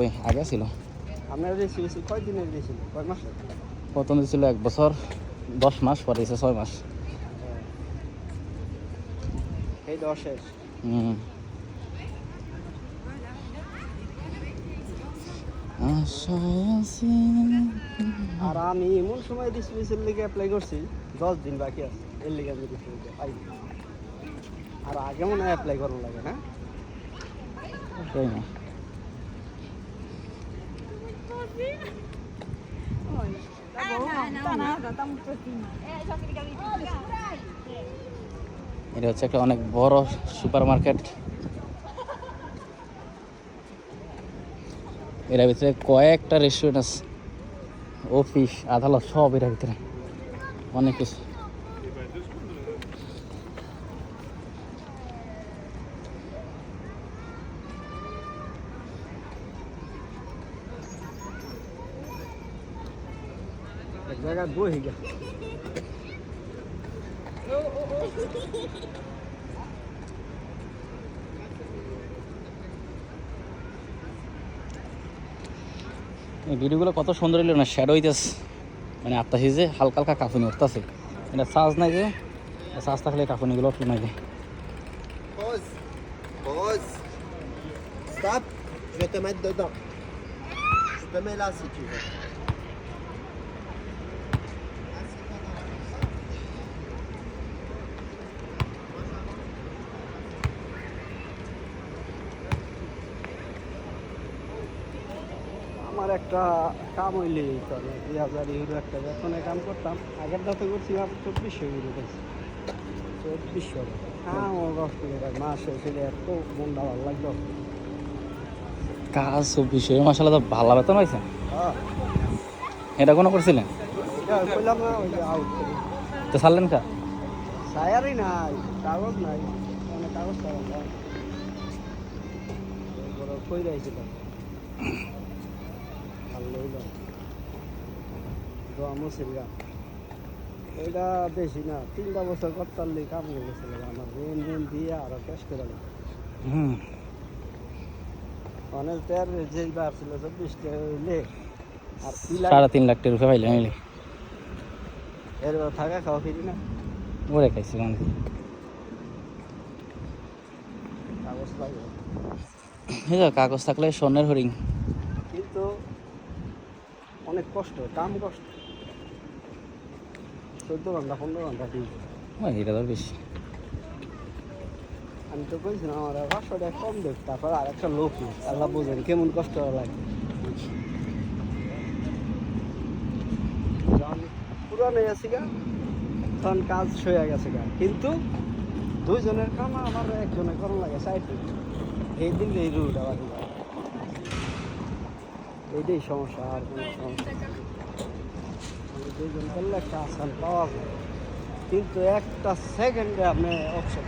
ওই আগে ছিল আপনার রেসিপি কয় দিনের দিয়েছিল, কয় মাস? প্রথম ছিল 1 বছর 10 মাস, পরে দিয়েছে 6 মাস। এই 10-এর হুম। আর আমি এমন সময় ডিসমিসের লিগে অ্যাপ্লাই করছি 10 দিন বাকি আছে, এর লিগে আমি ডিসমিসে পাই। আর আগে মনে হয় অ্যাপ্লাই করানো লাগে না? তাই না? এটা হচ্ছে একটা অনেক বড় সুপার মার্কেট। এর ভিতরে কয়েকটা রেস্টুরেন্ট আছে, অফিস, আদালত সব এর ভিতরে, অনেক কিছু। এক জায়গায় বই গেছে। এই ভিডিওগুলো কত সুন্দর হইল না, শ্যাডো হইতেছে, মানে আত্মাসি যে হালকা হালকা কাঁপুনি উঠতেছে। এটা চার্জ নাই যে, চার্জ থাকলে কাঁপুনিগুলো উঠলো নাই যে। Pause. Pause. Stop. Je vais te mettre dedans. Je te mets là si tu veux. আমার একটা কাম হইলে 2000 ইউরো একটা বেতনে কাম করতাম। আগের দাতে করছিলাম 2400 ইউরো পেয়েছি। 2400 কাম ও কষ্ট করে মাসে সেটা এত মনটা ভালো লাগলো। কাজ 2400 মাসাল্লাহ, তো ভালো বেতন হয়েছে। হ্যাঁ, এটা কোনো করছিলেন এটা কইলাম না, ওই যে আউট করে তো ছাড়লেন কা? সায়ারই নাই, কাগজ নাই, মানে কাগজ টাগজ নাই। বড় কই রাইছিল ভালো হইল দোয়া মুসিলগা। এটা বেশি না, 3টা বছর করতারলি কাম হয়ে গেছিল আমার। ঋণ দিয়ে আরো ক্যাশ করে দিল। হুম। মানে তের যেই বার ছিল 24টা হইলে আর 3.5 লাখ টাকা রুপে পাইলেন হইলে এর থাকা খাওয়া ফিরি না, ওরে খাইছি মানে। কাগজ লাগবে। এই যে কাগজ থাকলে স্বর্ণের হরিণ। কিন্তু অনেক কষ্ট, কাম কষ্ট। 14 ঘন্টা 15 ঘন্টা দিই। ওই এটা তো বেশি। আমি তো কইছিলাম আমার 500 টাকা কম দেখ, তারপর আর একটা লোক নেই। আল্লাহ বোঝেন কেমন কষ্ট লাগে। পুরানো আছি গা, তখন কাজ হয়ে গেছে গা, কিন্তু 2 জনের কাম আমার একজনের করার লাগে সাইডে। এই দিন এই রুট আবার এইটাই সমস্যা, আর কোনো সমস্যা নেই। 2 জন করলে একটা আসান পাওয়া যায়, কিন্তু একটা সেকেন্ডে আপনি অপশন